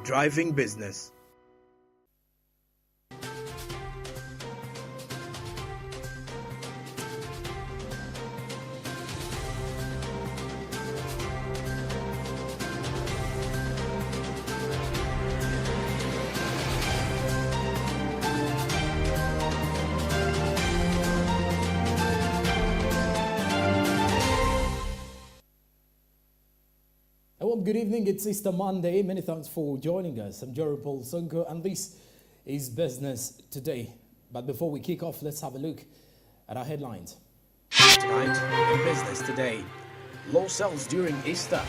Driving Business. Good evening, it's Easter Monday. Many thanks for joining us. I'm Jerry Paul Sunko and this is Business Today. But before we kick off, let's have a look at our headlines. Tonight in Business Today, low sales during Easter.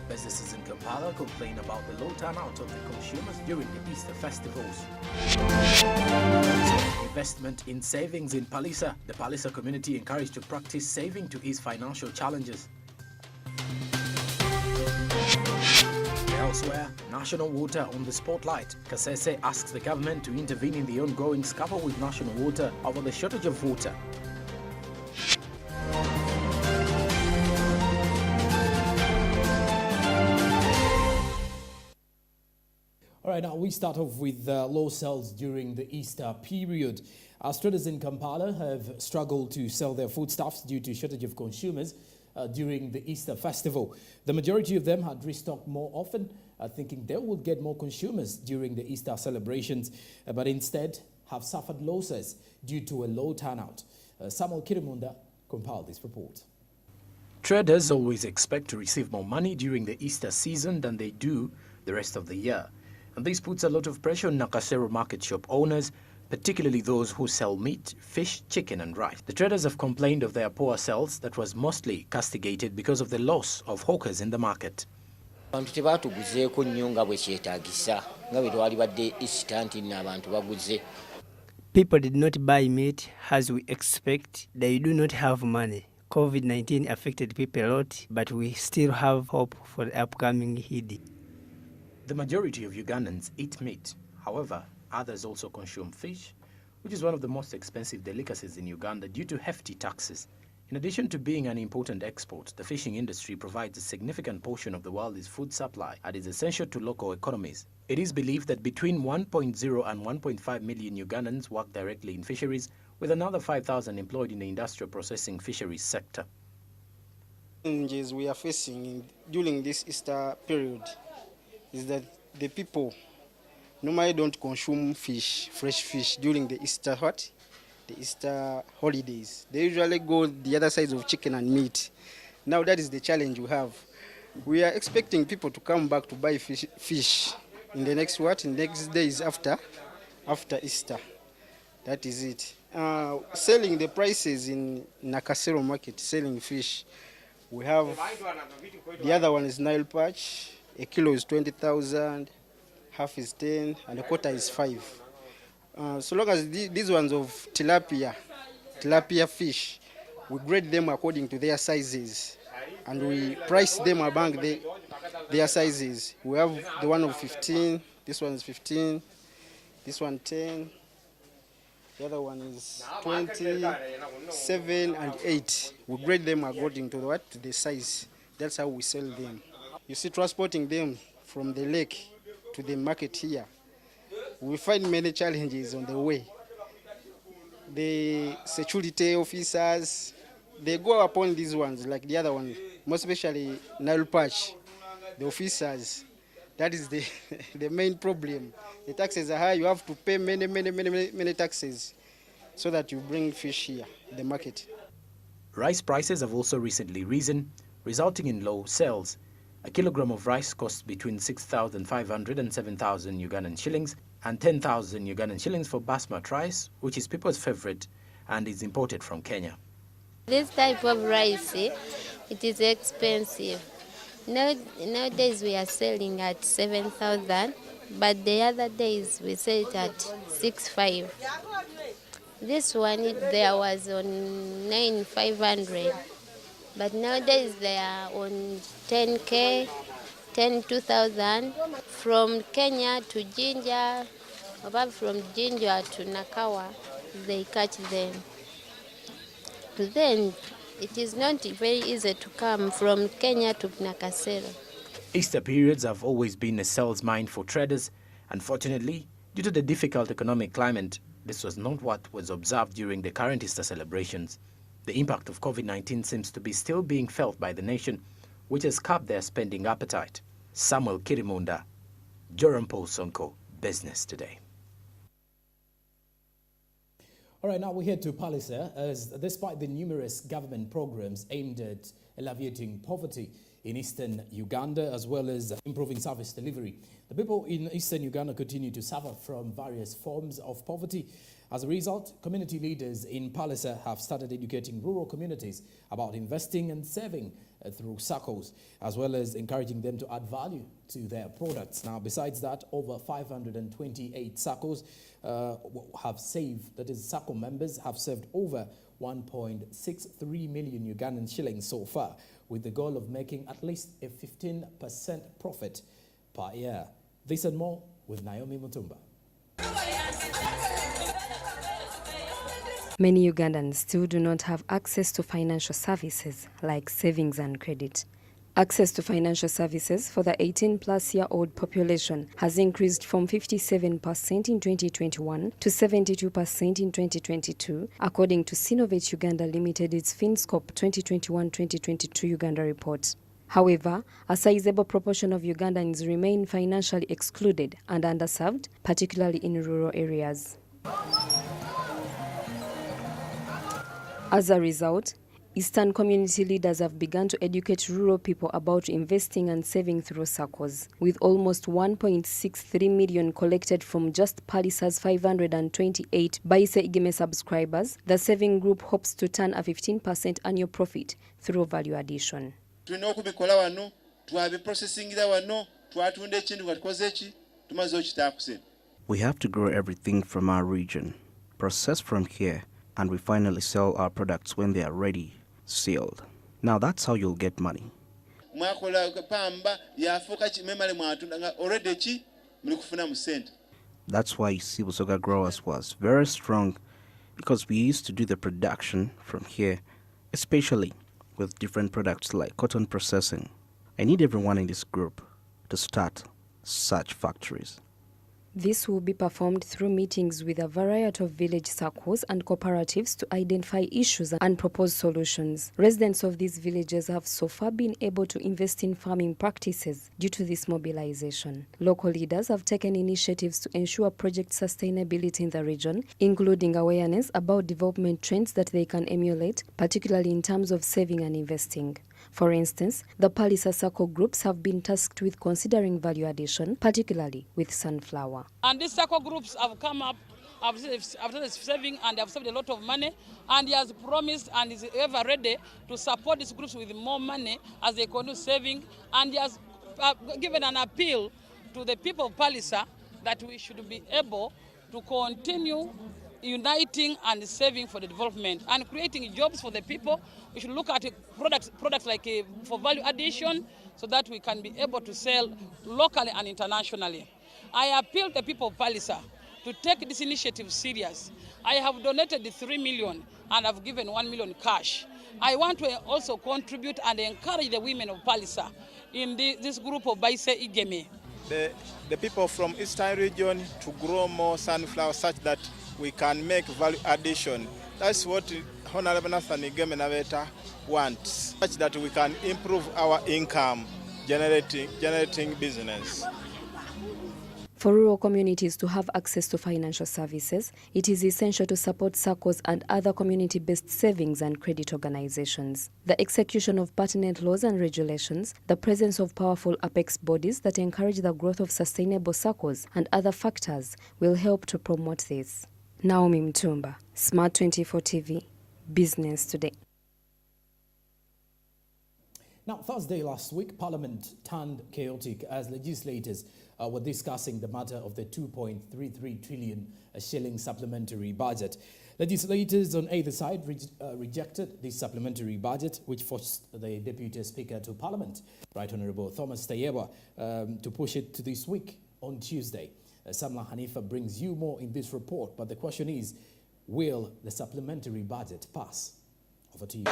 Businesses in Kampala complain about the low turnout of the consumers during the Easter festivals. Investment in savings in Palisa. The Palisa community encouraged to practice saving to ease financial challenges. Elsewhere, National Water on the spotlight. Kasese asks the government to intervene in the ongoing scuffle with National Water over the shortage of water. All right, now we start off with low sales during the Easter period. Our traders in Kampala have struggled to sell their foodstuffs due to shortage of consumers during the Easter festival. The majority of them had restocked more often, thinking they would get more consumers during the Easter celebrations, but instead have suffered losses due to a low turnout. Samuel Kirimunda compiled this report. Traders always expect to receive more money during the Easter season than they do the rest of the year. And this puts a lot of pressure on Nakasero market shop owners, particularly those who sell meat, fish, chicken and rice. The traders have complained of their poor sales that was mostly castigated because of the loss of hawkers in the market. People did not buy meat as we expect. They do not have money. COVID-19 affected people a lot, but we still have hope for the upcoming Eid. The majority of Ugandans eat meat. However, others also consume fish, which is one of the most expensive delicacies in Uganda due to hefty taxes. In addition to being an important export, the fishing industry provides a significant portion of the world's food supply and is essential to local economies. It is believed that between 1.0 and 1.5 million Ugandans work directly in fisheries, with another 5,000 employed in the industrial processing fisheries sector. Challenges we are facing during this Easter period is that the people normally don't consume fish, fresh fish during the Easter the Easter holidays. They usually go the other sides of chicken and meat. Now that is the challenge we have. We are expecting people to come back to buy fish in the next next days after Easter. That is it. Selling the prices in Nakasero market, selling fish. We have the other one is Nile Perch. A kilo is 20,000. Half is 10 and a quarter is 5. So long as these ones of tilapia fish, we grade them according to their sizes and we price them among their sizes. We have the one of 15, this one is 15, this one 10, the other one is 20, 7 and 8. We grade them according to the size. That's how we sell them. You see, transporting them from the lake to the market here, we find many challenges on the way. The security officers, they go upon these ones like the other one, most especially Nile Perch. The officers, that is the main problem. The taxes are high, you have to pay many taxes so that you bring fish here in the market. Rice prices have also recently risen, resulting in low sales. A kilogram of rice costs between 6,500 and 7,000 Ugandan shillings and 10,000 Ugandan shillings for basmati rice, which is people's favorite and is imported from Kenya. This type of rice, it is expensive. Nowadays we are selling at 7,000, but the other days we sell it at 6,500. This one there was on 9,500, but nowadays they are on 10K, 2,000 from Kenya to Jinja, apart from Jinja to Nakawa, they catch them. Then it is not very easy to come from Kenya to Nakasero. Easter periods have always been a sales mine for traders. Unfortunately, due to the difficult economic climate, this was not what was observed during the current Easter celebrations. The impact of COVID-19 seems to be still being felt by the nation, which has capped their spending appetite. Samuel Kirimunda, Joram Paul Sonko, Business Today. All right, now we head to Palliser, as despite the numerous government programs aimed at alleviating poverty in eastern Uganda, as well as improving service delivery, the people in eastern Uganda continue to suffer from various forms of poverty. As a result, community leaders in Palliser have started educating rural communities about investing and saving through SACCOs, as well as encouraging them to add value to their products. Now, besides that, over 528 SACCOs have saved, that is, SACCO members have saved over 1.63 million Ugandan shillings so far, with the goal of making at least a 15% profit per year. This and more with Naomi Mutumba. Many Ugandans still do not have access to financial services like savings and credit. Access to financial services for the 18-plus-year-old population has increased from 57% in 2021 to 72% in 2022, according to Sinovate Uganda Limited's FinScope 2021-2022 Uganda report. However, a sizable proportion of Ugandans remain financially excluded and underserved, particularly in rural areas. As a result, Eastern community leaders have begun to educate rural people about investing and saving through SACCOs. With almost 1.63 million collected from just Palliser's 528 Baise Igeme subscribers, the saving group hopes to turn a 15% annual profit through value addition. We have to grow everything from our region, process from here, and we finally sell our products when they are ready, sealed. Now that's how you'll get money. That's why Busoga Growers was very strong, because we used to do the production from here, especially with different products like cotton processing. I need everyone in this group to start such factories. This will be performed through meetings with a variety of village SACCOs and cooperatives to identify issues and propose solutions. Residents of these villages have so far been able to invest in farming practices due to this mobilization. Local leaders have taken initiatives to ensure project sustainability in the region, including awareness about development trends that they can emulate, particularly in terms of saving and investing. For instance, the Palliser SACCO groups have been tasked with considering value addition, particularly with sunflower. And these SACCO groups have come up, have started saving, and have saved a lot of money, and he has promised and is ever ready to support these groups with more money as they continue saving, and he has given an appeal to the people of Palliser that we should be able to continue uniting and saving for the development and creating jobs for the people. We should look at products like for value addition, so that we can be able to sell locally and internationally. I appeal to the people of Palliser to take this initiative serious. I have donated 3 million and I've given 1 million cash. I want to also contribute and encourage the women of Palliser in this group of Baise Igeme. The people from Eastern region to grow more sunflower such that we can make value addition. That's what Honorable Nathan Igeme Naveta wants, such that we can improve our income, generating business. For rural communities to have access to financial services, it is essential to support SACCOs and other community-based savings and credit organizations. The execution of pertinent laws and regulations, the presence of powerful apex bodies that encourage the growth of sustainable SACCOs, and other factors will help to promote this. Naomi Mutumba, Smart24 TV, Business Today. Now, Thursday last week, Parliament turned chaotic as legislators were discussing the matter of the 2.33 trillion shilling supplementary budget. Legislators on either side rejected this supplementary budget, which forced the Deputy Speaker to Parliament, Right Honourable Thomas Tayewa, to push it to this week on Tuesday. Samla Hanifa brings you more in this report, but the question is, will the supplementary budget pass? Over to you.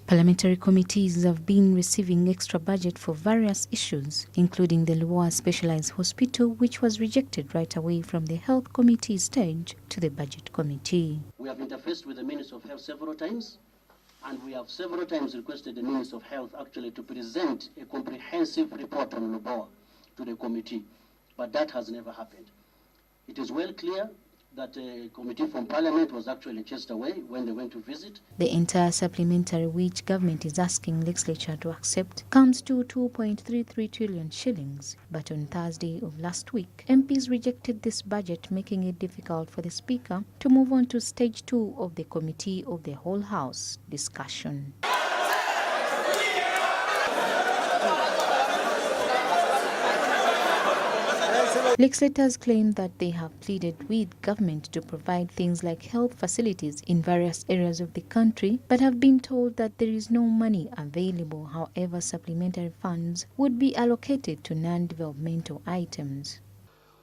Parliamentary committees have been receiving extra budget for various issues, including the Luwa Specialized Hospital, which was rejected right away from the Health Committee stage to the Budget Committee. We have interfaced with the Minister of Health several times, and we have several times requested the Minister of Health actually to present a comprehensive report on Luwa to the committee, but that has never happened. It is well clear that a committee from Parliament was actually chased away when they went to visit. The entire supplementary which government is asking legislature to accept comes to 2.33 trillion shillings. But on Thursday of last week, MPs rejected this budget, making it difficult for the Speaker to move on to stage 2 of the Committee of the Whole House discussion. Legislators claim that they have pleaded with government to provide things like health facilities in various areas of the country, but have been told that there is no money available. However, supplementary funds would be allocated to non-developmental items.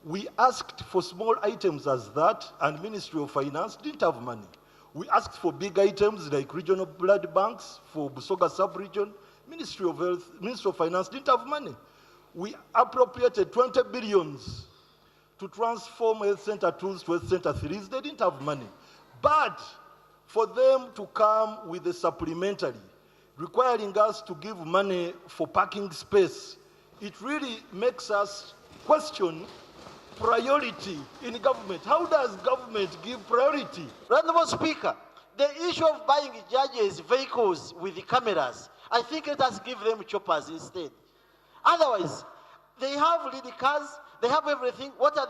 We asked for small items as that, and Ministry of Finance didn't have money. We asked for big items like regional blood banks for Busoga sub-region. Ministry of Health, Ministry of Finance didn't have money. We appropriated 20 billions to transform health center 2s to health center 3s. They didn't have money. But for them to come with a supplementary, requiring us to give money for parking space, it really makes us question priority in government. How does government give priority? Honorable Speaker, the issue of buying judges' vehicles with the cameras, I think let us give them choppers instead. Otherwise, they have lead cars, they have everything. What are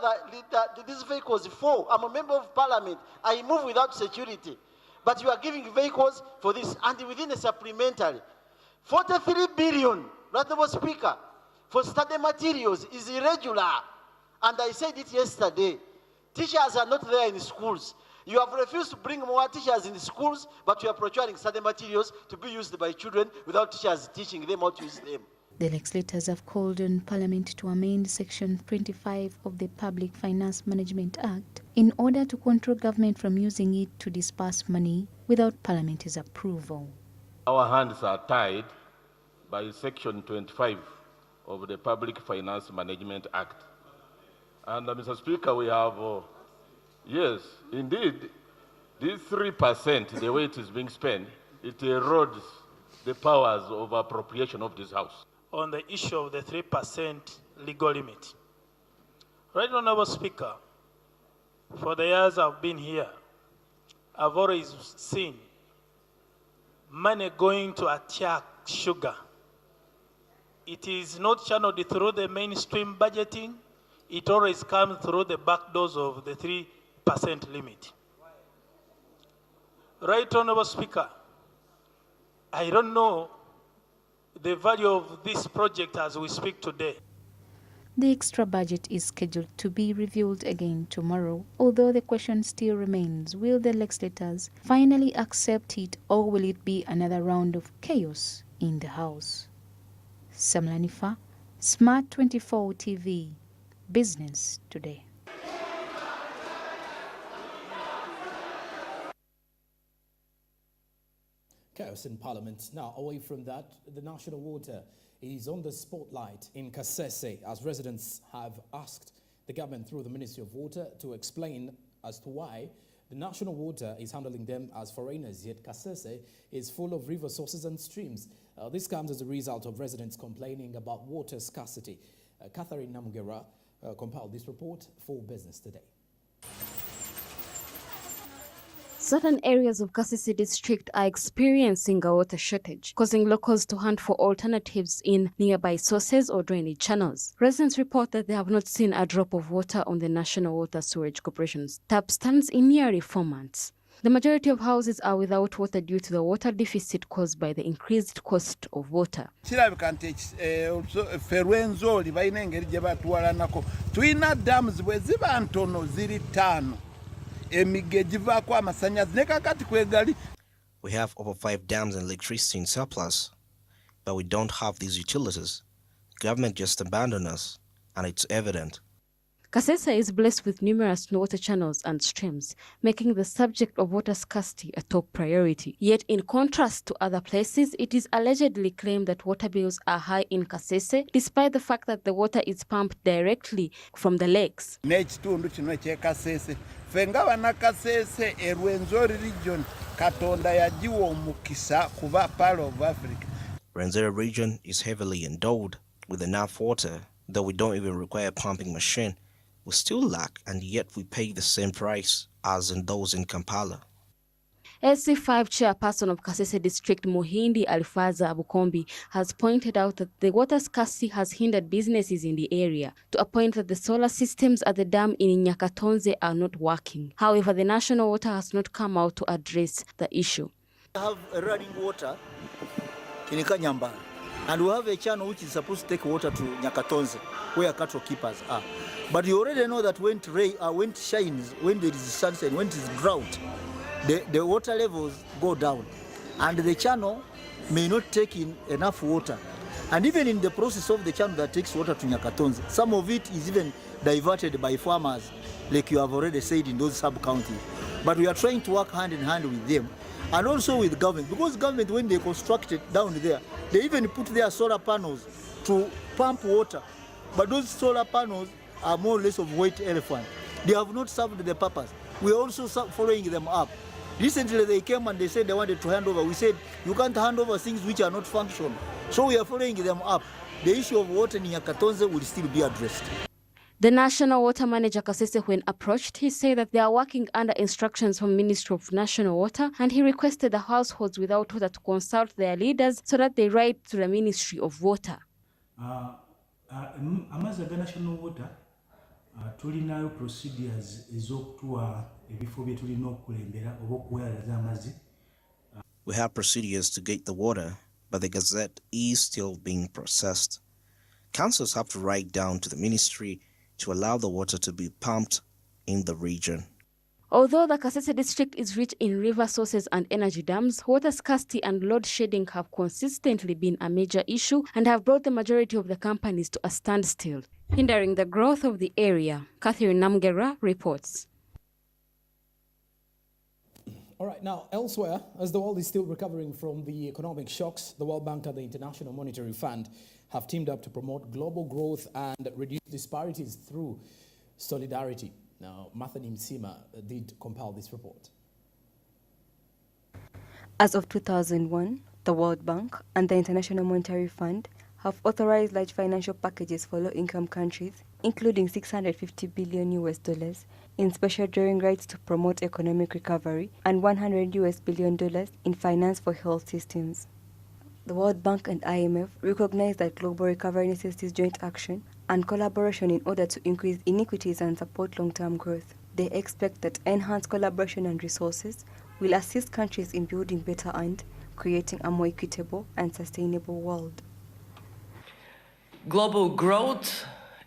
these vehicles for? I'm a member of Parliament. I move without security. But you are giving vehicles for this, and within a supplementary. 43 billion, Honorable Speaker, for study materials is irregular. And I said it yesterday. Teachers are not there in schools. You have refused to bring more teachers in schools, but you are procuring study materials to be used by children without teachers teaching them how to use them. The legislators have called on Parliament to amend Section 25 of the Public Finance Management Act in order to control government from using it to disburse money without Parliament's approval. Our hands are tied by Section 25 of the Public Finance Management Act. And Mr. Speaker, we have, yes, indeed, this 3%, the way it is being spent, it erodes the powers of appropriation of this House. On the issue of the 3% legal limit. Right, Honorable Speaker, for the years I've been here, I've always seen money going to attack sugar. It is not channeled through the mainstream budgeting. It always comes through the back doors of the 3% limit. Right, Honorable Speaker, I don't know the value of this project as we speak today. The extra budget is scheduled to be reviewed again tomorrow, although the question still remains, will the legislators finally accept it, or will it be another round of chaos in the House? Smart24 TV, Business Today. Chaos in Parliament. Now, away from that, the national water is on the spotlight in Kasese as residents have asked the government through the Ministry of Water to explain as to why the national water is handling them as foreigners, yet Kasese is full of river sources and streams. This comes as a result of residents complaining about water scarcity. Catherine Namugera compiled this report for Business Today. Certain areas of Kasese district are experiencing a water shortage, causing locals to hunt for alternatives in nearby sources or drainage channels. Residents report that they have not seen a drop of water on the National Water Sewerage Corporation's tap stands in nearly 4 months. The majority of houses are without water due to the water deficit caused by the increased cost of water. Dams bwe ziba ntono ziri 5. We have over 5 dams and electricity in surplus, but we don't have these utilities. Government just abandoned us, and it's evident. Kasese is blessed with numerous water channels and streams, making the subject of water scarcity a top priority. Yet, in contrast to other places, it is allegedly claimed that water bills are high in Kasese, despite the fact that the water is pumped directly from the lakes. N'ekitundu kino ky'Ekasese ffe nga bannakasese Rwenzori region Katonda yagiwa omukisa kuba part of Africa. Rwenzori region is heavily endowed with enough water, though we don't even require a pumping machine. We still lack, and yet we pay the same price as in those in Kampala. SC5 chairperson of Kasese district Muhindi Alifaza Abukombi has pointed out that the water scarcity has hindered businesses in the area, to a point that the solar systems at the dam in Nyakatonze are not working. However, the national water has not come out to address the issue. We have running water in Kanyamba, and we have a channel which is supposed to take water to Nyakatonze, where cattle keepers are. But you already know that when it shines, when there is sunshine, when it is drought, the water levels go down, and the channel may not take in enough water. And even in the process of the channel that takes water to Nyakatonze, some of it is even diverted by farmers, like you have already said in those sub-counties. But we are trying to work hand in hand with them, and also with government, because government, when they constructed down there, they even put their solar panels to pump water. But those solar panels are more or less of white elephant. They have not served the purpose. We are also following them up. Recently they came and they said they wanted to hand over. We said you can't hand over things which are not functional. So we are following them up. The issue of water in Nyakatonze will still be addressed. The National Water Manager Kasese, when approached, he said that they are working under instructions from Ministry of National Water, and he requested the households without water to consult their leaders so that they write to the Ministry of Water. Amazzi aga National Water tulinayo procedures ez'okutuwa ebifo bye tulina okukulembera oba okuweereza amazzi. We have procedures to get the water, but the Gazette is still being processed. Councils have to write down to the ministry to allow the water to be pumped in the region. Although the Kasese district is rich in river sources and energy dams, water scarcity and load shedding have consistently been a major issue and have brought the majority of the companies to a standstill, hindering the growth of the area. Catherine Namgera reports. All right, now elsewhere, as the world is still recovering from the economic shocks, the World Bank and the International Monetary Fund have teamed up to promote global growth and reduce disparities through solidarity. Now, Mathani Msima did compile this report. As of 2001, the World Bank and the International Monetary Fund have authorized large financial packages for low-income countries, including $650 billion in special drawing rights to promote economic recovery and $100 billion in finance for health systems. The World Bank and IMF recognize that global recovery necessitates joint action and collaboration in order to increase inequities and support long-term growth. They expect that enhanced collaboration and resources will assist countries in building better and creating a more equitable and sustainable world. Global growth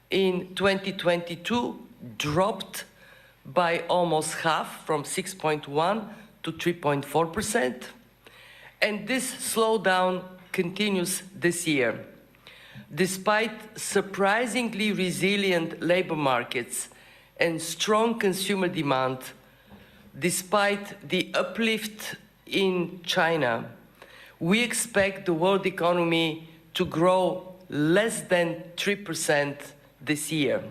in 2022 dropped by almost half, from 6.1 to 3.4%. And this slowdown continues this year. Despite surprisingly resilient labor markets and strong consumer demand, despite the uplift in China, we expect the world economy to grow less than 3% this year.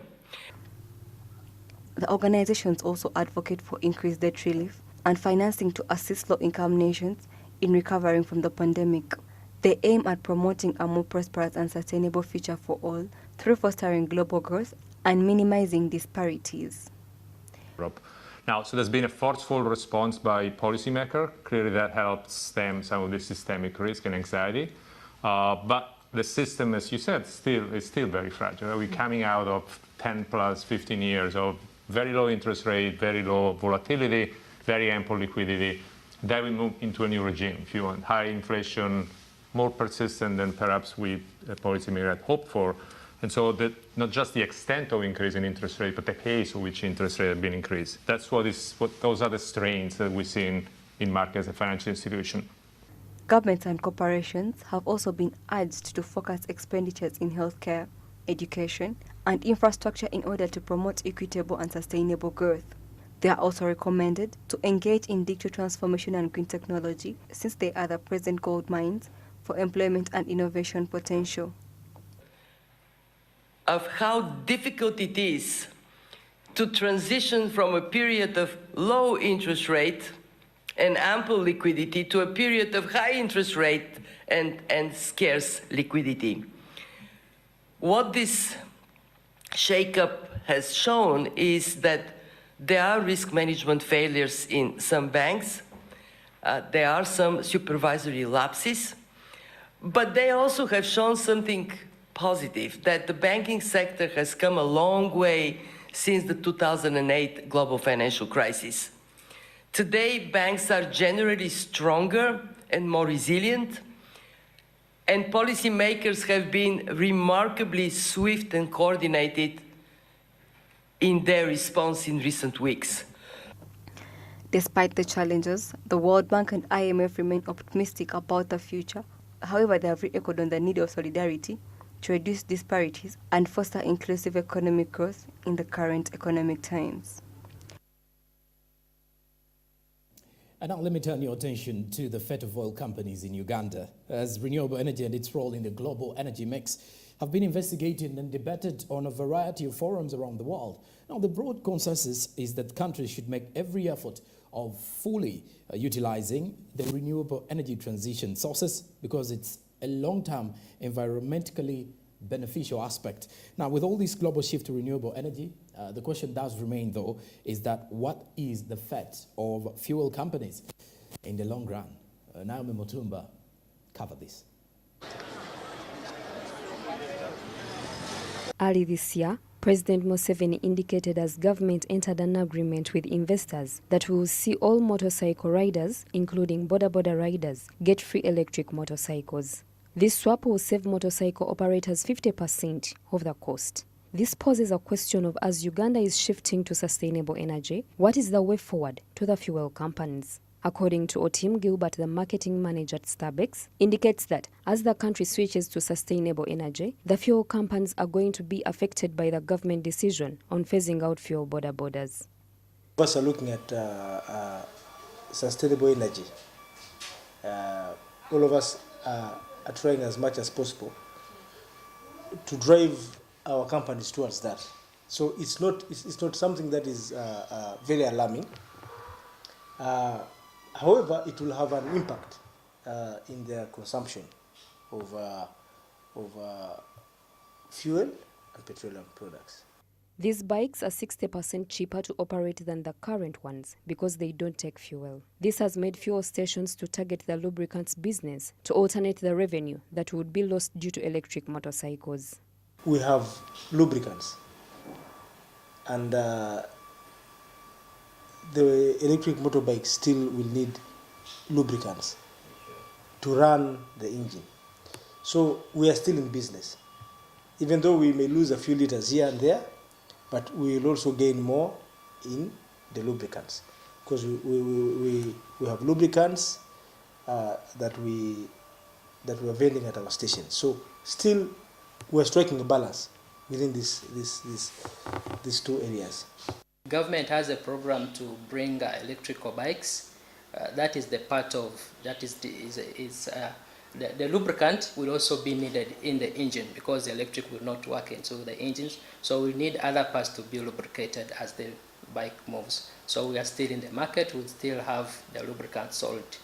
The organizations also advocate for increased debt relief and financing to assist low-income nations in recovering from the pandemic. They aim at promoting a more prosperous and sustainable future for all through fostering global growth and minimizing disparities. Now, so there's been a forceful response by policymakers. Clearly that helps them some of the systemic risk and anxiety. But the system, as you said, is still very fragile. We're coming out of 10 plus 15 years of very low interest rate, very low volatility, very ample liquidity. Then we move into a new regime, if you want, high inflation, more persistent than perhaps we policymakers had hoped for. And so not just the extent of increase in interest rate, but the pace at which interest rate have been increased. Those are the strains that we see in markets and financial institutions. Governments and corporations have also been urged to focus expenditures in healthcare, education, and infrastructure in order to promote equitable and sustainable growth. They are also recommended to engage in digital transformation and green technology, since they are the present gold mines for employment and innovation potential. Of how difficult it is to transition from a period of low interest rate and ample liquidity to a period of high interest rate and scarce liquidity. What this shake-up has shown is that there are risk management failures in some banks, there are some supervisory lapses, but they also have shown something positive, that the banking sector has come a long way since the 2008 global financial crisis. Today, banks are generally stronger and more resilient, and policymakers have been remarkably swift and coordinated in their response in recent weeks. Despite the challenges, the World Bank and IMF remain optimistic about the future. However, they have re-echoed on the need of solidarity to reduce disparities and foster inclusive economic growth in the current economic times. And now let me turn your attention to the fate of oil companies in Uganda, as renewable energy and its role in the global energy mix have been investigated and debated on a variety of forums around the world. Now, the broad consensus is that countries should make every effort of fully utilizing the renewable energy transition sources, because it's a long-term environmentally beneficial aspect. Now, with all this global shift to renewable energy, the question does remain, though, is that what is the fate of fuel companies in the long run? Naomi Mutumba covered this. Early this year, President Museveni indicated as government entered an agreement with investors that we will see all motorcycle riders, including boda riders, get free electric motorcycles. This swap will save motorcycle operators 50% of the cost. This poses a question of, as Uganda is shifting to sustainable energy, what is the way forward to the fuel companies? According to Otim Gilbert, the marketing manager at Starbucks, indicates that as the country switches to sustainable energy, the fuel companies are going to be affected by the government decision on phasing out fuel borders. Us are looking at sustainable energy. All of us are trying as much as possible to drive our companies towards that. So it's not something that is very alarming. However, it will have an impact in their consumption of fuel and petroleum products. These bikes are 60% cheaper to operate than the current ones because they don't take fuel. This has made fuel stations to target the lubricants business to alternate the revenue that would be lost due to electric motorcycles. We have lubricants, and the electric motorbikes still will need lubricants to run the engine. So we are still in business. Even though we may lose a few liters here and there, but we will also gain more in the lubricants, because we have lubricants that we are vending at our stations. So still we're striking a balance within these two areas. Government has a program to bring electrical bikes. That is the part of that is the lubricant will also be needed in the engine, because the electric will not work into the engines. So we need other parts to be lubricated as the bike moves. So we are still in the market. We still have the lubricant sold.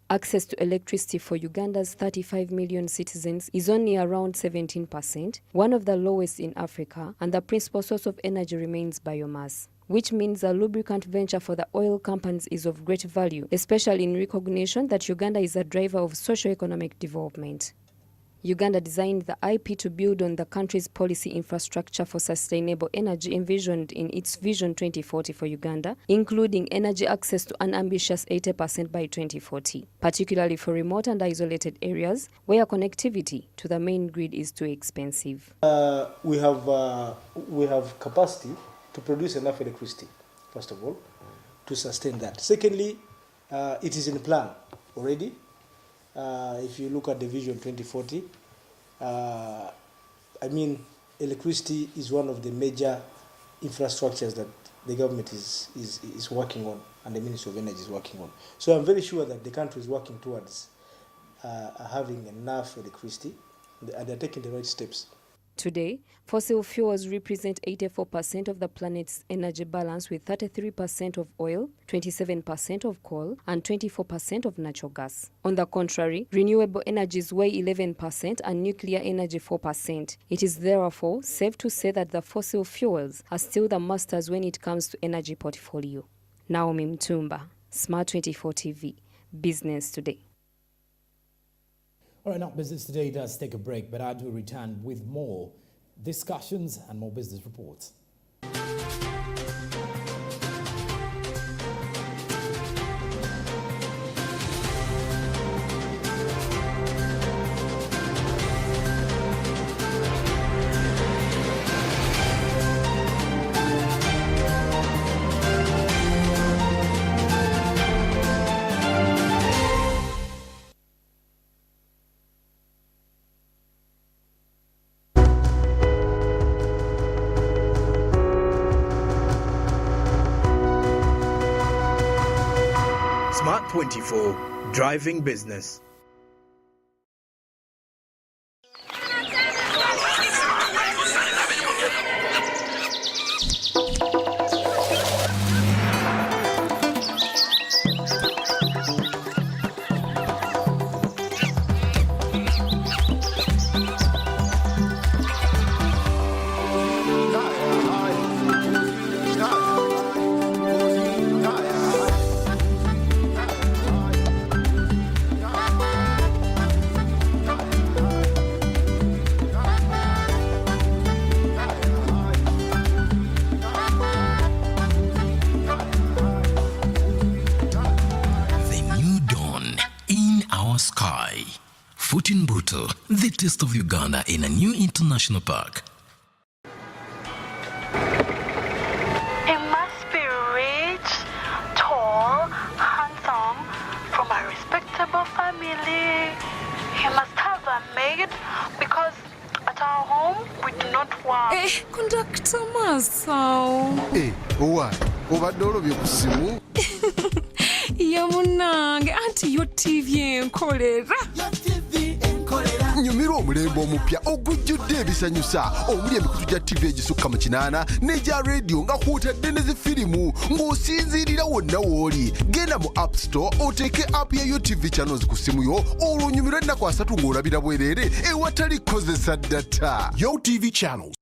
Access to electricity for Uganda's 35 million citizens is only around 17%, one of the lowest in Africa, and the principal source of energy remains biomass, which means a lubricant venture for the oil companies is of great value, especially in recognition that Uganda is a driver of socio-economic development. Uganda designed the IP to build on the country's policy infrastructure for sustainable energy envisioned in its Vision 2040 for Uganda, including energy access to an ambitious 80% by 2040, particularly for remote and isolated areas where connectivity to the main grid is too expensive. We have capacity to produce enough electricity, first of all, to sustain that. Secondly, it is in plan already. If you look at the Vision 2040, electricity is one of the major infrastructures that the government is working on and the Ministry of Energy is working on. So I'm very sure that the country is working towards having enough electricity, and they're taking the right steps. Today, fossil fuels represent 84% of the planet's energy balance, with 33% of oil, 27% of coal, and 24% of natural gas. On the contrary, renewable energies weigh 11% and nuclear energy 4%. It is therefore safe to say that the fossil fuels are still the masters when it comes to energy portfolio. Naomi Mtumba, Smart24 TV, Business Today. All right, now Business Today does take a break, but I will return with more discussions and more business reports. Smart24, driving business. The taste of Uganda in a new international park. He must be rich, tall, handsome, from a respectable family. He must have a maid because at our home we do not work. Conductor Masao. What? Obadde olobye ku simu? Yamunange, anti yo TV enkolera. Nyumirwa omulembe omupya ogujjudde ebisanyusa omuli emikutu gya TV egisukka mu 8 n'egya radio nga kwotadde ne zifirimu ng'osinziirira wonna w'oli. Genda mu App Store oteeke app ya TV channels ku simu yo, olwo onyumirwa ennaku 3 ng'olabira bwereere ewatali kozesa data. Yo TV channels.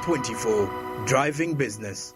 Smart24, driving business.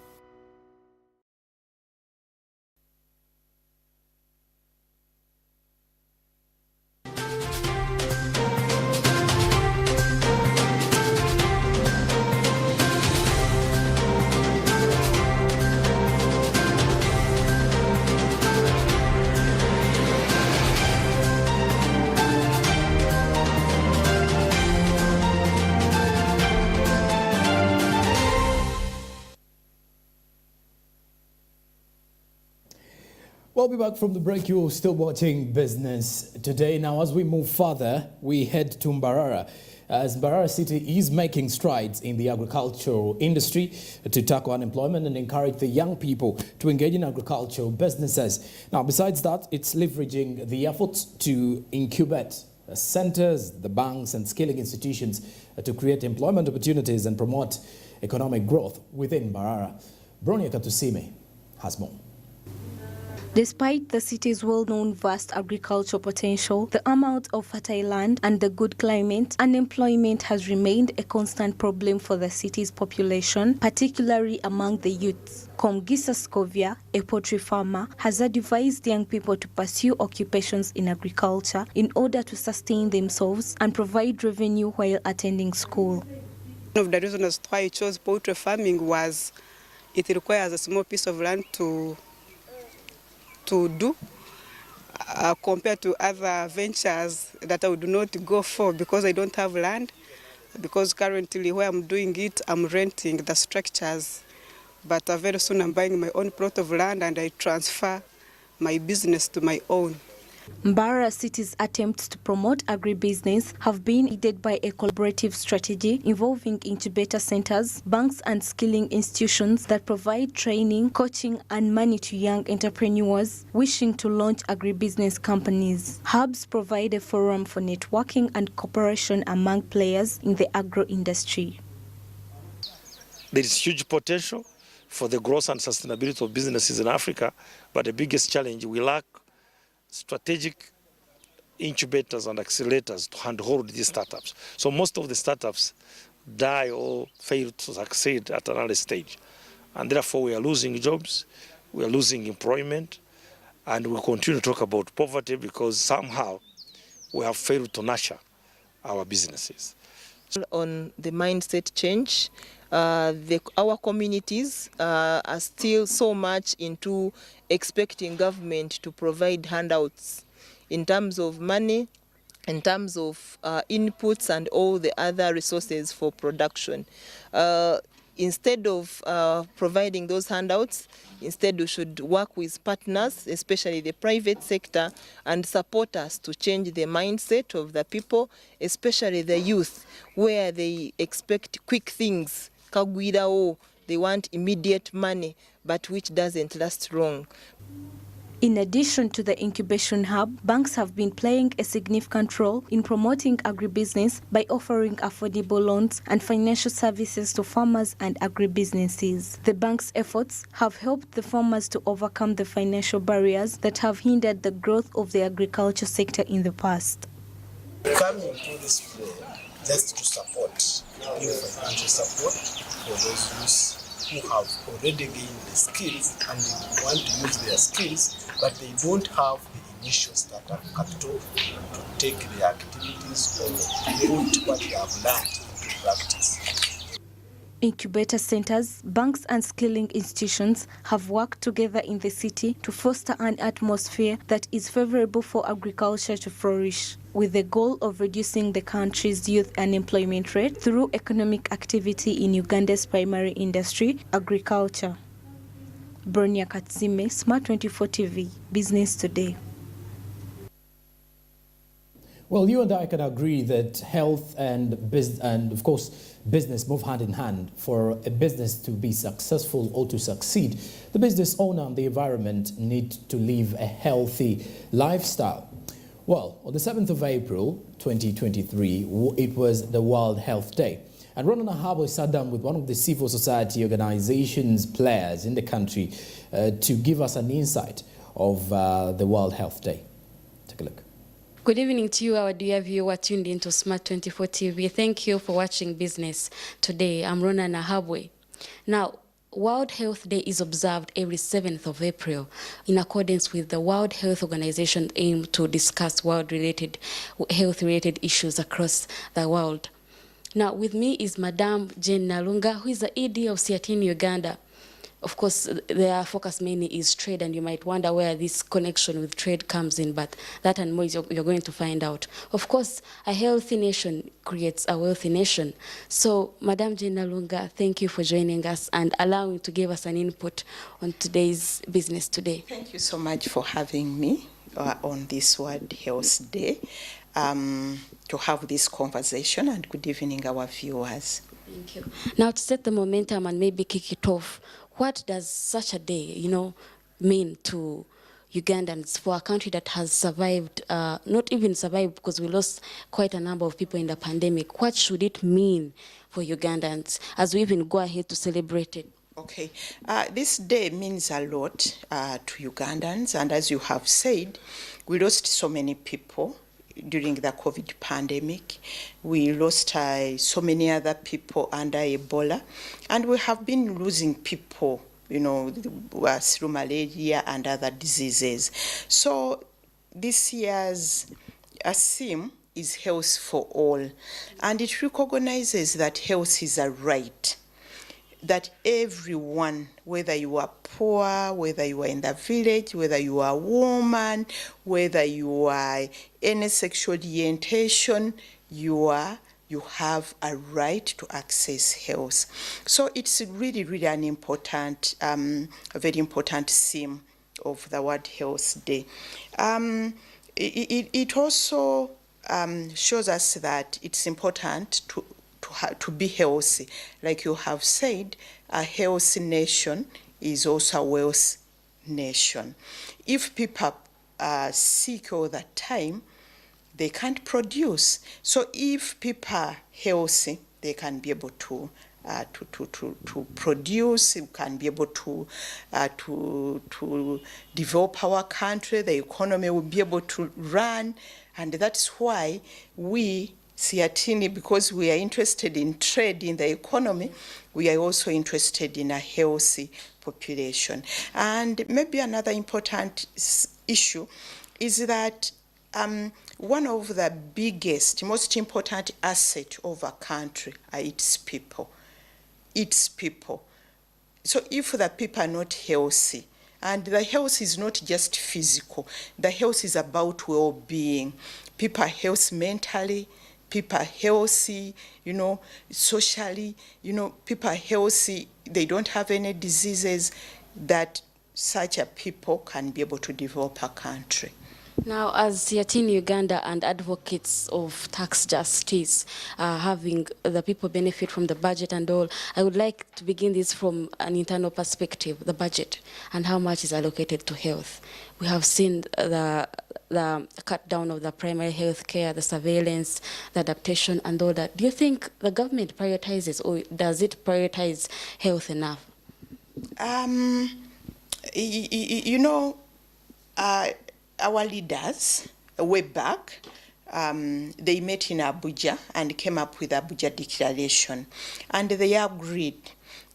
We'll be back from the break. You're still watching Business Today. Now, as we move further, we head to Mbarara, as Mbarara City is making strides in the agricultural industry to tackle unemployment and encourage the young people to engage in agricultural businesses. Now, besides that, it's leveraging the efforts to incubate centers, the banks and skilling institutions to create employment opportunities and promote economic growth within Mbarara. Bronia Katusime has more. Despite the city's well-known vast agricultural potential, the amount of fertile land and the good climate, unemployment has remained a constant problem for the city's population, particularly among the youths. Komgisa Scovia, a poultry farmer, has advised young people to pursue occupations in agriculture in order to sustain themselves and provide revenue while attending school. One of the reasons why I chose poultry farming was it requires a small piece of land to do compared to other ventures that I would not go for because I don't have land. Because currently where I'm doing it, I'm renting the structures. But very soon I'm buying my own plot of land and I transfer my business to my own. Mbarara City's attempts to promote agribusiness have been aided by a collaborative strategy involving incubator centers, banks and skilling institutions that provide training, coaching and money to young entrepreneurs wishing to launch agribusiness companies. Hubs provide a forum for networking and cooperation among players in the agro industry. There is huge potential for the growth and sustainability of businesses in Africa, but the biggest challenge, we lack strategic incubators and accelerators to handhold these startups. So most of the startups die or fail to succeed at an early stage. And therefore we are losing jobs, we are losing employment, and we continue to talk about poverty because somehow we have failed to nurture our businesses. On the mindset change, our communities are still so much into expecting government to provide handouts in terms of money, in terms of inputs and all the other resources for production. Instead of providing those handouts, instead we should work with partners, especially the private sector, and support us to change the mindset of the people, especially the youth, where they expect quick things. They want immediate money, but which doesn't last long. In addition to the incubation hub, banks have been playing a significant role in promoting agribusiness by offering affordable loans and financial services to farmers and agribusinesses. The bank's efforts have helped the farmers to overcome the financial barriers that have hindered the growth of the agriculture sector in the past. Coming to this plan just to support, give financial support for those youths who have already gained the skills and they want to use their skills, but they don't have the initial startup capital to take their activities or put what they have learned into practice. Incubator centers, banks and skilling institutions have worked together in the city to foster an atmosphere that is favorable for agriculture to flourish, with the goal of reducing the country's youth unemployment rate through economic activity in Uganda's primary industry, agriculture. Bronia Katsime, Smart24 TV, Business Today. Well, you and I can agree that health and of course business move hand in hand. For a business to be successful or to succeed, the business owner and the environment need to live a healthy lifestyle. Well, on the 7th of April 2023, it was the World Health Day. And Ron Ahabo sat down with one of the civil society organizations players in the country to give us an insight of the World Health Day. Take a look. Good evening to you, our dear viewer tuned into Smart24 TV. Thank you for watching Business Today. I'm Rona Nahabwe. Now, World Health Day is observed every 7th of April in accordance with the World Health Organization aim to discuss health-related issues across the world. Now, with me is Madame Jane Nalunga, who is the ED of STARTIMES Uganda. Of course, their focus mainly is trade, and you might wonder where this connection with trade comes in, but that and more is you're going to find out. Of course, a healthy nation creates a wealthy nation. So, Madam Jane Nalunga, thank you for joining us and allowing to give us an input on today's Business Today. Thank you so much for having me on this World Health Day to have this conversation, and good evening, our viewers. Thank you. Now, to set the momentum and maybe kick it off, what does such a day, mean to Ugandans for a country that has survived, not even survived because we lost quite a number of people in the pandemic? What should it mean for Ugandans as we even go ahead to celebrate it? Okay, this day means a lot to Ugandans, and as you have said, we lost so many people during the COVID pandemic. We lost so many other people under Ebola, and we have been losing people, through malaria and other diseases. So this year's theme is Health for All, and it recognizes that health is a right, that everyone, whether you are poor, whether you are in the village, whether you are a woman, whether you are any sexual orientation, you have a right to access health. So it's really, really an important, a very important theme of the World Health Day. It also shows us that it's important to be healthy. Like you have said, a healthy nation is also a wealthy nation. If people are sick all the time, they can't produce. So if people are healthy, they can be able to produce, we can be able to develop our country, the economy will be able to run, and that's why we, STARTIMES, because we are interested in trade in the economy, we are also interested in a healthy population. And maybe another important issue is that one of the biggest, most important assets of a country are its people. Its people. So if the people are not healthy, and the health is not just physical, the health is about well-being. People are healthy mentally, people are healthy, socially, people are healthy, they don't have any diseases, that such a people can be able to develop a country. Now, as STARTIMES Uganda and advocates of tax justice, having the people benefit from the budget and all, I would like to begin this from an internal perspective, the budget, and how much is allocated to health. We have seen the cut down of the primary health care, the surveillance, the adaptation, and all that. Do you think the government prioritizes, or does it prioritize health enough? Our leaders, way back, they met in Abuja and came up with Abuja Declaration. And they agreed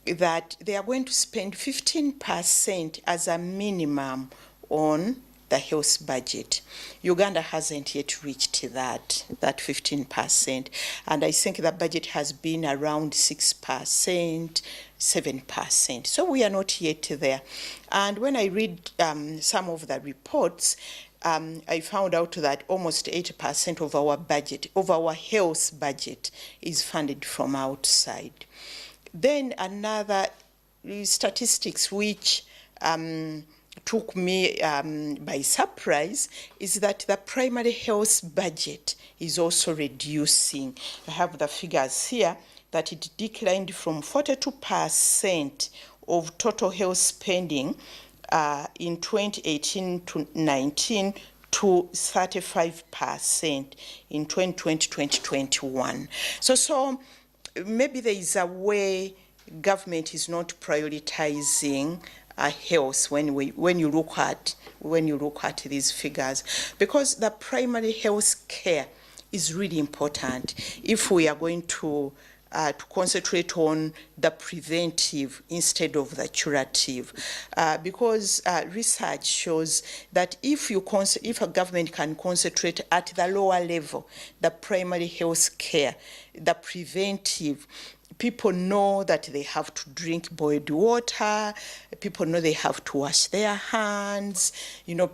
that they are going to spend 15% as a minimum on the health budget. Uganda hasn't yet reached that 15%. And I think the budget has been around 6%, 7%. So we are not yet there. And when I read some of the reports, I found out that almost 80% of our budget, of our health budget, is funded from outside. Then another statistics which took me by surprise is that the primary health budget is also reducing. I have the figures here that it declined from 42% of total health spending in 2018 to 19 to 35% in 2020-2021. So maybe there is a way government is not prioritizing health when you look at these figures, because the primary health care is really important if we are going to concentrate on the preventive instead of the curative, because research shows that if a government can concentrate at the lower level, the primary health care, the preventive, people know that they have to drink boiled water, people know they have to wash their hands,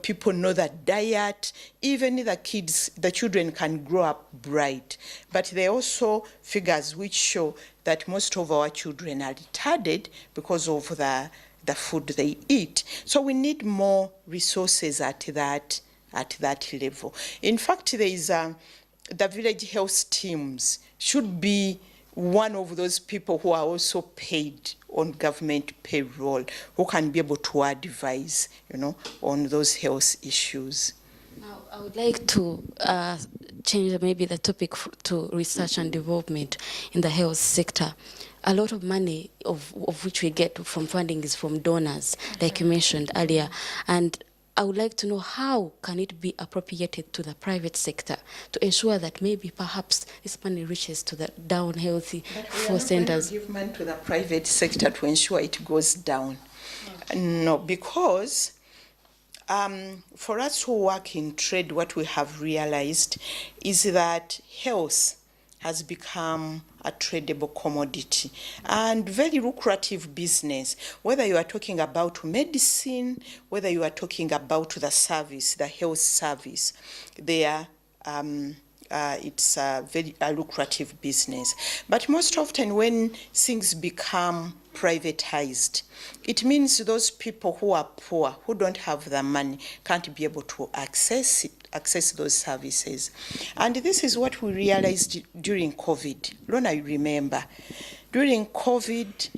people know that diet, even the children can grow up bright. But there are also figures which show that most of our children are retarded because of the food they eat. So we need more resources at that level. In fact, there is the village health teams should be one of those people who are also paid on government payroll, who can be able to advise, on those health issues. Now, I would like to change maybe the topic to research and development in the health sector. A lot of money of which we get from funding is from donors, like you mentioned earlier, and I would like to know how can it be appropriated to the private sector to ensure that maybe perhaps this money reaches to the down healthy for centers. Give money to the private sector to ensure it goes down. No, because for us who work in trade, what we have realized is that health has become a tradable commodity and very lucrative business, whether you are talking about medicine, whether you are talking about the service, the health service. It's a very lucrative business. But most often when things become privatized, it means those people who are poor, who don't have the money, can't be able to access those services. And this is what we realized during COVID. Lona, you remember, during COVID,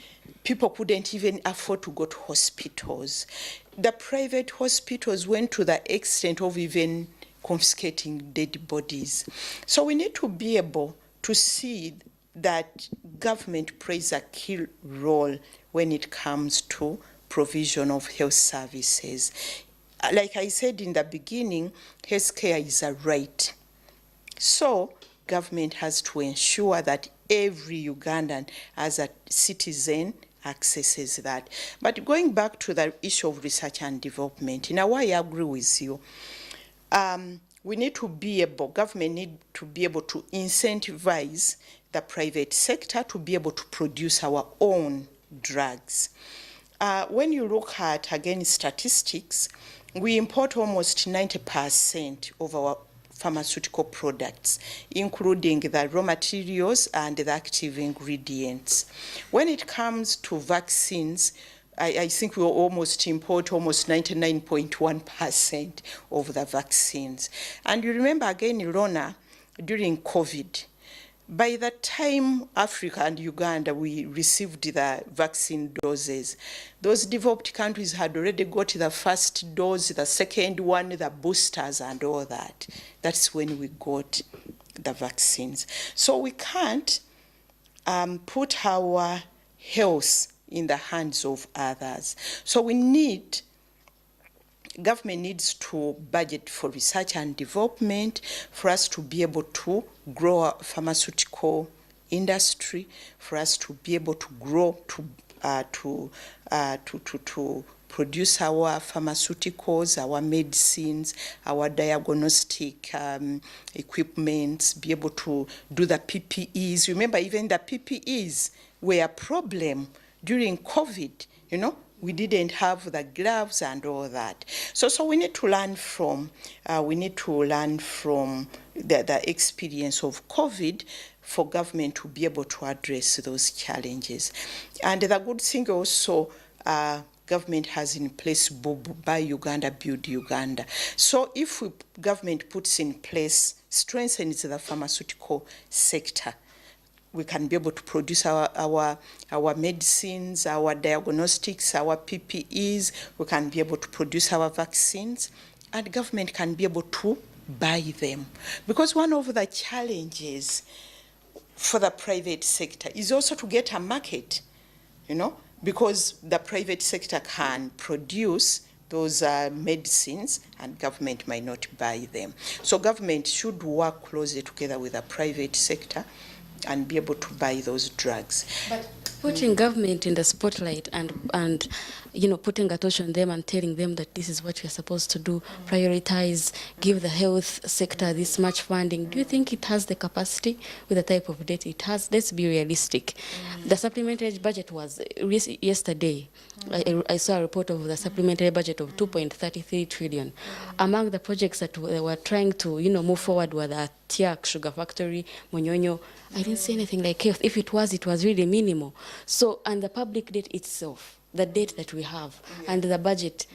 people couldn't even afford to go to hospitals. The private hospitals went to the extent of even confiscating dead bodies. So we need to be able to see that government plays a key role when it comes to provision of health services. Like I said in the beginning, healthcare is a right. So government has to ensure that every Ugandan as a citizen accesses that. But going back to the issue of research and development, in a way I agree with you. We need to be able, government need to be able to incentivize the private sector to be able to produce our own drugs. When you look at, again, statistics, we import almost 90% of our pharmaceutical products, including the raw materials and the active ingredients. When it comes to vaccines, I think we almost import almost 99.1% of the vaccines. And you remember again, Rona, during COVID, by the time Africa and Uganda, we received the vaccine doses, those developed countries had already got the first dose, the second one, the boosters and all that. That's when we got the vaccines. So we can't put our health in the hands of others. So government needs to budget for research and development for us to be able to grow our pharmaceutical industry, for us to be able to grow, to produce our pharmaceuticals, our medicines, our diagnostic equipment, be able to do the PPEs. Remember, even the PPEs were a problem during COVID, we didn't have the gloves and all that. So we need to learn from the experience of COVID for government to be able to address those challenges. And the good thing also, government has in place Buy Uganda, Build Uganda. So if government puts in place, strengthens the pharmaceutical sector, we can be able to produce our medicines, our diagnostics, our PPEs. We can be able to produce our vaccines, and government can be able to buy them. Because one of the challenges for the private sector is also to get a market. because the private sector can produce those medicines and government might not buy them. So government should work closely together with the private sector and be able to buy those drugs. But putting government in the spotlight and putting attention on them and telling them that this is what you're supposed to do, prioritize, give the health sector this much funding, do you think it has the capacity with the type of debt it has? Let's be realistic. The supplementary budget was yesterday. I saw a report of the supplementary budget of 2.33 trillion. Among the projects that they were trying to move forward were the Tiak Sugar Factory, Monyonyo. I didn't see anything like health. If it was really minimal. So, and the public debt itself, the debt that we have, and the budget,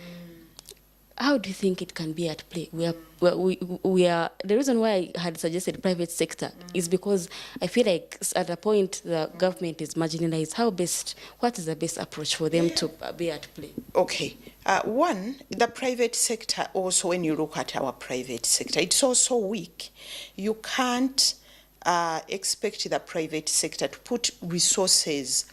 how do you think it can be at play? We are the reason why I had suggested private sector is because I feel like at a point the government is marginalized. What is the best approach for them to be at play? Okay. One, the private sector also, when you look at our private sector, it's also weak. You can't expect the private sector to put resources,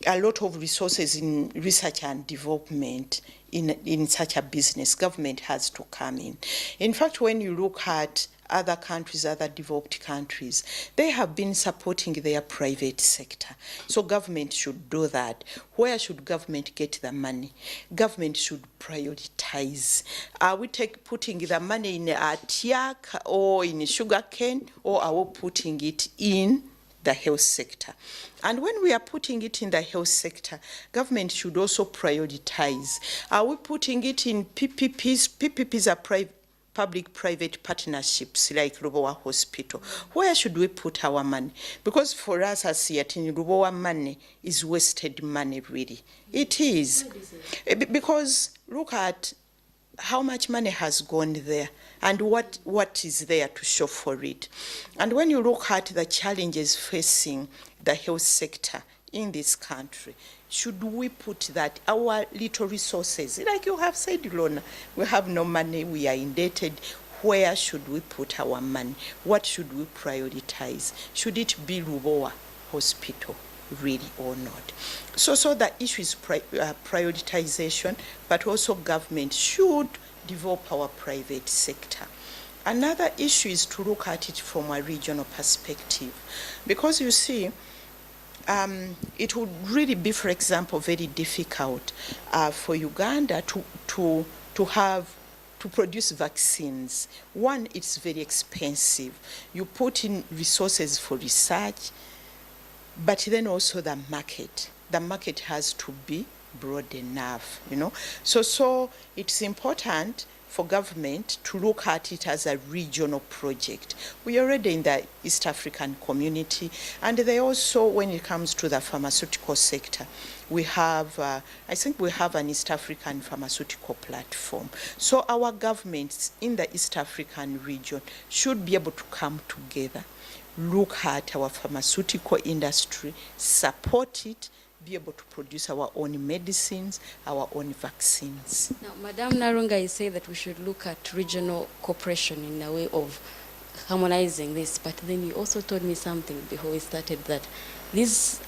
a lot of resources in research and development in such a business. Government has to come in. In fact, when you look at other countries, other developed countries, they have been supporting their private sector. So government should do that. Where should government get the money? Government should prioritize. Are we putting the money in Tiak or in sugarcane, or are we putting it in the health sector? And when we are putting it in the health sector, government should also prioritize. Are we putting it in PPPs? PPPs are public-private partnerships like Rubowa Hospital. Where should we put our money? Because for us as Siatini, Rubowa money is wasted money, really. It is. Because look at how much money has gone there and what is there to show for it. And when you look at the challenges facing the health sector in this country, should we put that, our little resources, like you have said, Lona, we have no money, we are indebted. Where should we put our money? What should we prioritize? Should it be Rubowa Hospital, really, or not? So the issue is prioritization, but also government should develop our private sector. Another issue is to look at it from a regional perspective, because you see, it would really be, for example, very difficult for Uganda to produce vaccines. One, it's very expensive. You put in resources for research, but then also the market. The market has to be broad enough, So it's important for government to look at it as a regional project. We are already in the East African community, and they also, when it comes to the pharmaceutical sector, we have, I think we have an East African pharmaceutical platform. So our governments in the East African region should be able to come together, look at our pharmaceutical industry, support it, be able to produce our own medicines, our own vaccines. Now, Madam Narunga, you say that we should look at regional cooperation in a way of harmonizing this, but then you also told me something before we started, that these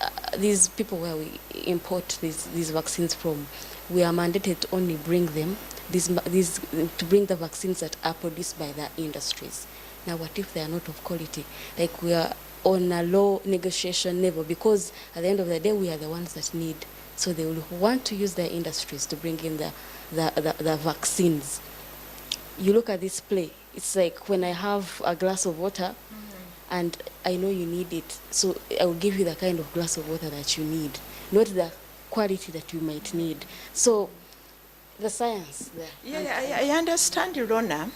people where we import these vaccines from, we are mandated to only bring them, to bring the vaccines that are produced by the industries. Now, what if they are not of quality? Like, we are on a low negotiation level, because at the end of the day, we are the ones that need. So they will want to use their industries to bring in the vaccines. You look at this play, it's like when I have a glass of water, and I know you need it, so I will give you the kind of glass of water that you need, not the quality that you might need. So the science there. Yeah, I understand, Rona.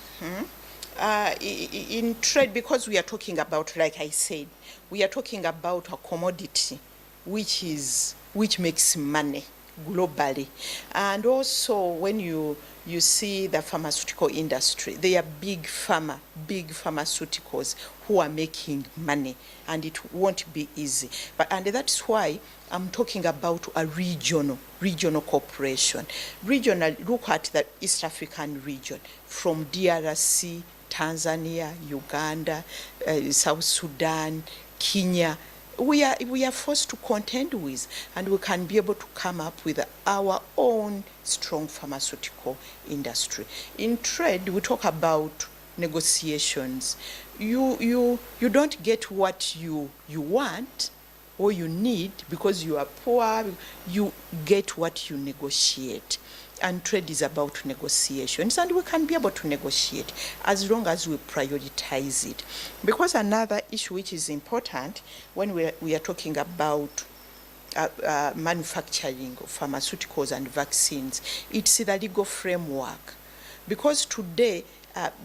In trade, because we are talking about, like I said, we are talking about a commodity which makes money globally. And also when you see the pharmaceutical industry, they are big pharmaceuticals who are making money, and it won't be easy. And that's why I'm talking about a regional cooperation. Regional, look at the East African region, from DRC, Tanzania, Uganda, South Sudan, Kenya, we are forced to contend with, and we can be able to come up with our own strong pharmaceutical industry. In trade, we talk about negotiations. You don't get what you want or you need because you are poor. You get what you negotiate. And trade is about negotiations, and we can be able to negotiate as long as we prioritize it. Because another issue which is important when we are talking about manufacturing of pharmaceuticals and vaccines, it's the legal framework. Because today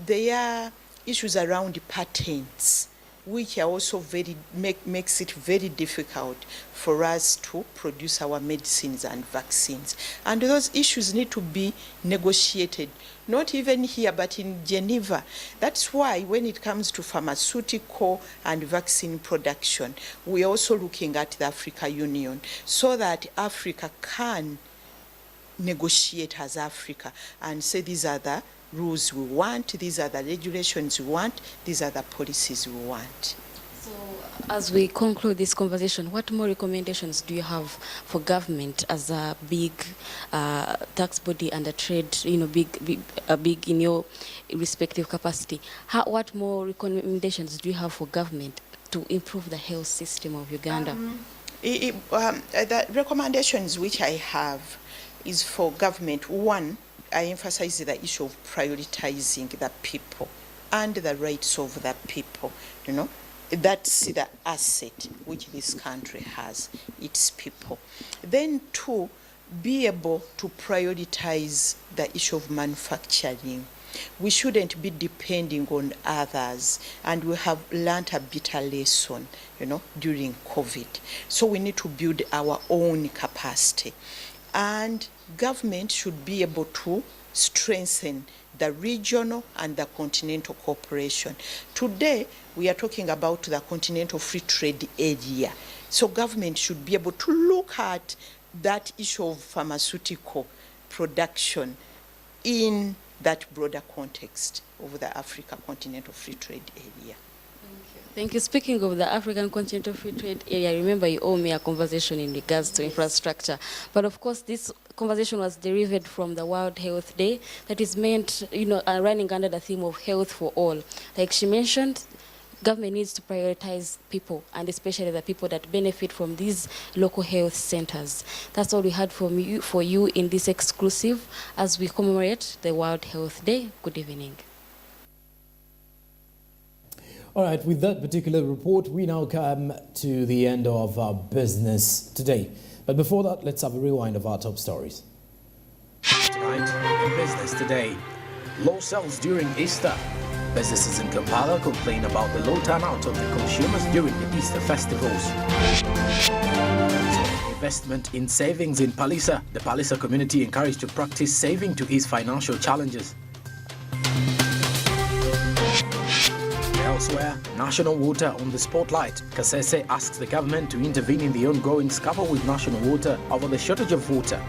there are issues around patents, which are also makes it very difficult for us to produce our medicines and vaccines. And those issues need to be negotiated, not even here, but in Geneva. That's why when it comes to pharmaceutical and vaccine production, we're also looking at the Africa Union so that Africa can negotiate as Africa and say these are the rules we want, these are the regulations we want, these are the policies we want. So, as we conclude this conversation, what more recommendations do you have for government as a big tax body and a trade, big in your respective capacity? What more recommendations do you have for government to improve the health system of Uganda? The recommendations which I have is for government. One, I emphasize the issue of prioritizing the people and the rights of the people. That's the asset which this country has, its people. Then two, be able to prioritize the issue of manufacturing. We shouldn't be depending on others, and we have learned a bitter lesson, during COVID. So we need to build our own capacity. And government should be able to strengthen the regional and the continental cooperation. Today, we are talking about the continental free trade area. So government should be able to look at that issue of pharmaceutical production in that broader context of the Africa continental free trade area. Thank you. Speaking of the African Continental Free Trade Area, remember you owe me a conversation in regards to infrastructure. But of course, this conversation was derived from the World Health Day that is meant, running under the theme of health for all. Like she mentioned, government needs to prioritize people, and especially the people that benefit from these local health centers. That's all we had for you in this exclusive as we commemorate the World Health Day. Good evening. All right, with that particular report, we now come to the end of our business today. But before that, let's have a rewind of our top stories. Tonight, in Business Today, low sales during Easter. Businesses in Kampala complain about the low turnout of the consumers during the Easter festivals. Investment in savings in Palisa. The Palisa community encouraged to practice saving to ease financial challenges. Elsewhere, National Water on the spotlight. Kasese asks the government to intervene in the ongoing scuffle with National Water over the shortage of water.